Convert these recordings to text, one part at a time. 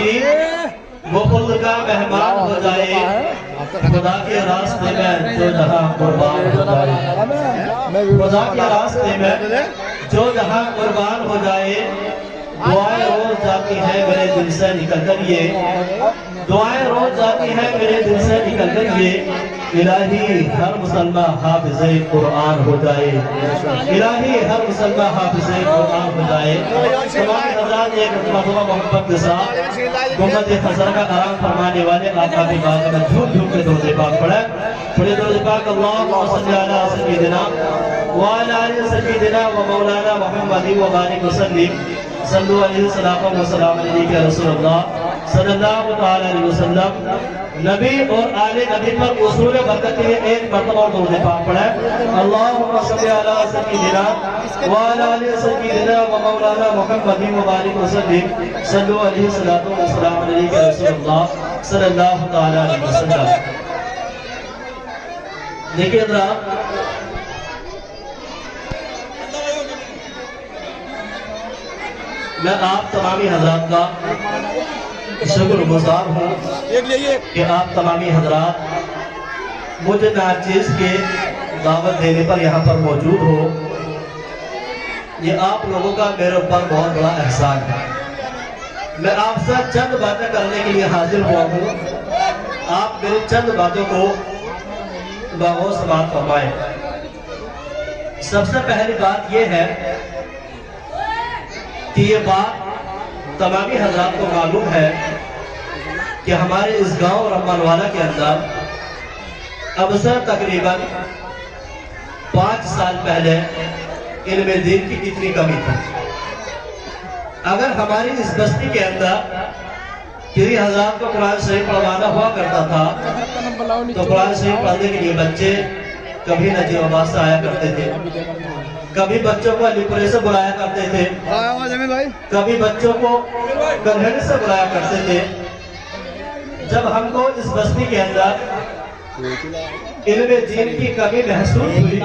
नशीन वो खुद का मेहमान हो जाए, खुदा के रास्ते में जो जहां कुर्बान हो जाए, खुदा के रास्ते में जो जहां कुर्बान हो जाए। दुआएं रोज जाती है मेरे दिल से निकल कर ये, दुआएं रोज जाती है मेरे दिल से निकल कर ये, इलाही हर मुसलमान हाफिज़े कुरान हो जाए, इलाही हर मुसलमान हाफिज़े कुरान हो जाए। तमाम हज़रात एक मरतबा मोहब्बत के साथ गुंबद खज़रा का आराम फरमाने वाले आका की बात में झूम झूम के दरूद पाक पढ़े। पढ़े दरूद पाक अल्लाहुम्मा सल्ली अला सय्यिदिना व अला आलि सय्यिदिना व मौलाना मुहम्मदिन व बारिक वसल्लिम सल्लु अलैहि वसल्लम व सलाम अलैका रसूलुल्लाह सल्लल्लाहु तआला अलैहि वसल्लम। नबी और आले नबी पर उसूल बरकत के लिए एक मरतबा दरूद पाक पढ़े। अल्लाहुम्मा सल्ली अला सय्यिदिना व अला आलि सय्यिदिना व मौलाना मुहम्मदिन व बारिक वसल्लिम सल्लु अलैहि वसल्लम व सलाम अलैका रसूलुल्लाह सल्लल्लाहु तआला अलैहि वसल्लम। देखिए जरा मैं आप तमामी हजरात का शुक्रगुजार हूँ कि आप तमामी हजरात मुझे नाचीज के दावत देने पर यहाँ पर मौजूद हो। ये आप लोगों का मेरे ऊपर बहुत बड़ा एहसान है। मैं आपसे चंद बातें करने के लिए हाजिर हुआ हूँ। आप मेरी चंद बातों को बागौर समाअत फरमाएं। सबसे पहली बात ये है कि ये बात तमामी हजरात को मालूम है कि हमारे इस गांव रमनवाला के अंदर अब से तकरीबन 5 साल पहले इल्म दीन की कितनी कमी थी। अगर हमारी इस बस्ती के अंदर 3000 को कुरान शरीफ पढ़वाना हुआ करता था तो कुरान शरीफ पढ़ने के लिए बच्चे कभी नजीबाबाद से आया करते थे, कभी बच्चों को अलीपुरे से बुलाया करते थे, कभी बच्चों को गलहड़ से बुलाया करते थे। जब हमको इस बस्ती के अंदर इल्म दीन की कमी महसूस हुई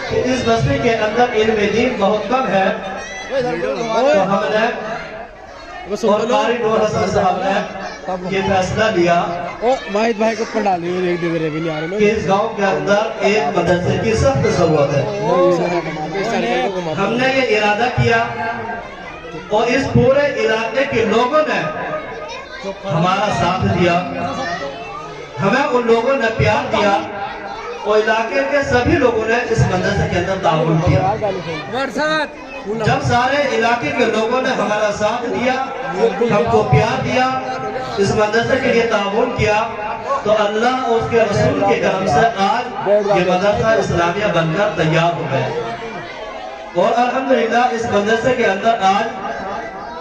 कि इस बस्ती के अंदर इल्म दीन बहुत कम है, तो हमने और कारी नूर हसन साहब ने ये फैसला लिया वाहिद भाई को पढ़ा लियो एक दे रहे भी नहीं आ रहे कि इस गांव के अंदर एक मदरसे की सख्त जरूरत है। हमने ये इरादा किया और इस पूरे इलाके के लोगों ने हमारा साथ दिया, हमें उन लोगों ने प्यार दिया और इलाके के सभी लोगों ने इस मदरसे के अंदर ताउन किया। जब सारे इलाके के लोगों ने हमारा साथ दिया, हमको प्यार दिया, इस मदरसे के लिए ताउन किया, तो अल्लाह और उसके रसूल के करम से आज ये मदरसा इस्लामिया बनकर तैयार हो गया। और अल्हम्दुलिल्लाह इस मदरसे के अंदर आज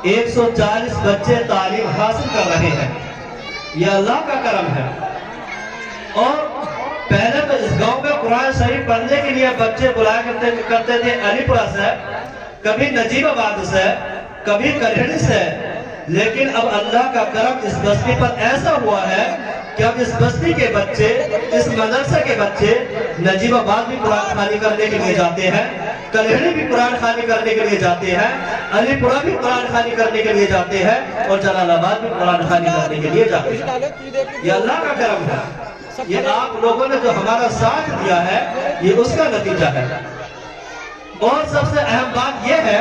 140 बच्चे तालीम हासिल कर रहे हैं। ये अल्लाह का करम है। और पहले तो इस गांव में कुरान शरीफ पढ़ने के लिए बच्चे बुलाया करते थे अलीपुरा से, कभी नजीबाबाद से, कभी कलहड़ी से, लेकिन अब अल्लाह का करम इस बस्ती पर ऐसा हुआ है कि अब इस बस्ती के बच्चे, इस मदरसे के बच्चे नजीबाबाद भी कुरान खानी करने के लिए जाते हैं, कलहड़ी भी कुरान खानी करने के लिए जाते हैं, अलीपुरा भी कुरान खानी करने के लिए जाते हैं और जलालाबाद भी कुरान खानी करने के लिए जाते हैं। ये अल्लाह का करम है। ये आप लोगों ने जो हमारा साथ दिया है ये उसका नतीजा है। और सबसे अहम बात यह है,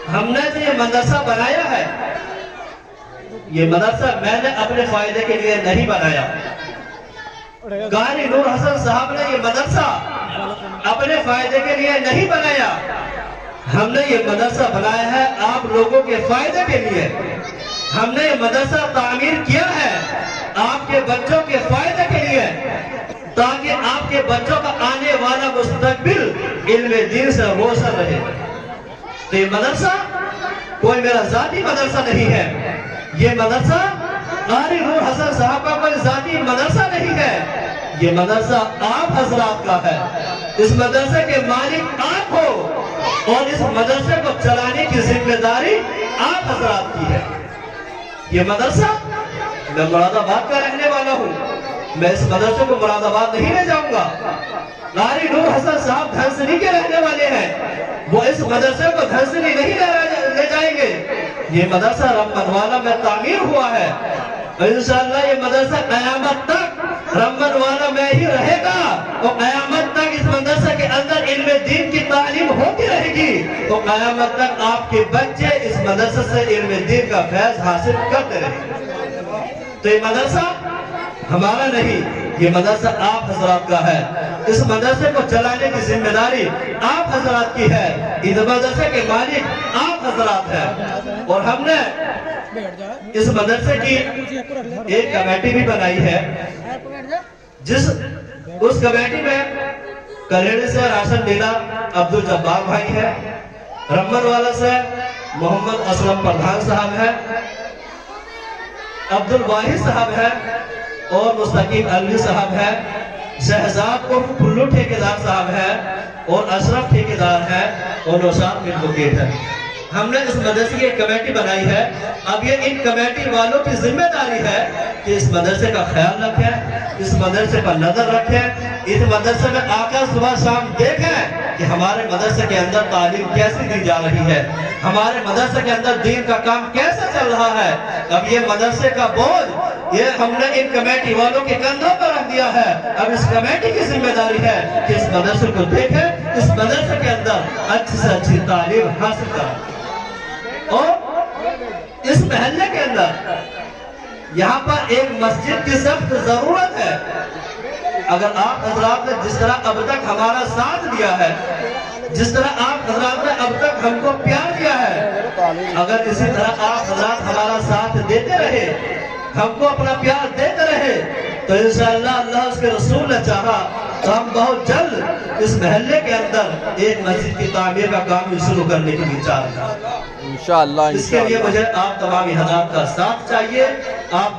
हमने जो ये मदरसा बनाया है, ये मदरसा मैंने अपने फायदे के लिए नहीं बनाया। कारी नूर हसन साहब ने ये मदरसा अपने फायदे के लिए नहीं बनाया। हमने ये मदरसा बनाया है आप लोगों के फायदे के लिए। हमने ये मदरसा तामीर किया है आपके बच्चों के फायदे के लिए, ताकि आपके बच्चों का आने वाला मुस्तकबिल इल्म दीन से रोशन रहे। तो ये मदरसा कोई मेरा जाती मदरसा नहीं है, ये मदरसा कारी नूर हसन साहब का कोई जाती मदरसा नहीं है, ये मदरसा आप हजरात का है। इस मदरसे के मालिक आप हो और इस मदरसे को चलाने की जिम्मेदारी आप हजरात की है। ये मदरसा, मैं मुरादाबाद का रहने वाला हूँ, मैं इस मदरसे को मुरादाबाद नहीं ले जाऊंगा। कारी नूर हसन साहब धनसरी के रहने वाले हैं, वो इस मदरसे को धनसरी नहीं لے جائیں گے. یہ مدرسہ رمبن والا میں تعمیر ہوا ہے اور انشاءاللہ یہ مدرسہ قیامت تک رمبن والا میں ہی رہے گا اور قیامت تک اس مدرسہ کے اندر علم دین کی تعلیم ہوتی رہے گی تو قیامت تک آپ کے بچے اس مدرسے سے علم دین کا فیض حاصل کرتے رہیں گے. تو یہ مدرسہ ہمارا نہیں، یہ مدرسہ آپ حضرات کا ہے. اس مدرسے کو چلانے کی ذمہ داری آپ حضرات کی ہے. اس مدرسے کے مالک آپ حضرات ہیں اور ہم نے اس مدرسے کی ایک کمیٹی بھی بنائی ہے. اس کمیٹی میں کلیڑی سے راشن ڈیلا عبدالجبار بھائی ہے، رمبن والا سے محمد اسلم پردھان صاحب ہے، عبدالواحد صاحب ہے اور مستقیم علوی صاحب ہے، شہزاد کو پھلو ٹھیکیدار صاحب ہے اور اشرف ٹھیکیدار ہے اور نوشاد بن بکیٹ ہے. ہم نے اس مدرسے کی ایک کمیٹی بنائی ہے. اب یہ ان کمیٹی والوں کی ذمہ داری ہے کہ اس مدرسے کا خیال رکھیں، اس مدرسے پر نظر رکھیں، اس مدرسے میں آ کر صبح شام دیکھیں کہ ہمارے مدرسے کے اندر تعلیم کیسی دی جا رہی ہے، ہمارے مدرسے کے اندر دین کا کام کیسے چل رہا ہے. اب یہ مدرسے کا بوجھ یہ ہم نے ان کمیٹی والوں کے کندھوں پر رکھ دیا ہے. اب اس کمیٹی کی ذمہ داری ہے کہ اس مدرسے کو دیکھیں، اس مدرسے کے اندر اچھی سے اچھی تعلیم حاصل کریں. اور اس محلے کے اندر یہاں پر ایک مسجد کی سخت ضرورت ہے. اگر آپ حضرات نے جس طرح اب تک ہمارا ساتھ دیا ہے، جس طرح آپ حضرات نے اب تک ہم کو پیار دیا ہے، اگر اسی طرح آپ حضرات ہمارا ساتھ دیتے رہے، ہم کو اپنا پیار دیتے رہے تو انشاءاللہ اللہ اس کے رسول نے چاہا تو ہم بہت جلد اس محلے کے اندر ایک مسجد کی تعمیر کا کام شروع کرنے کی وچار ہے. انشاءاللہ اس کے لیے مجھے آپ تمامی حضرات کا ساتھ چاہیے. آپ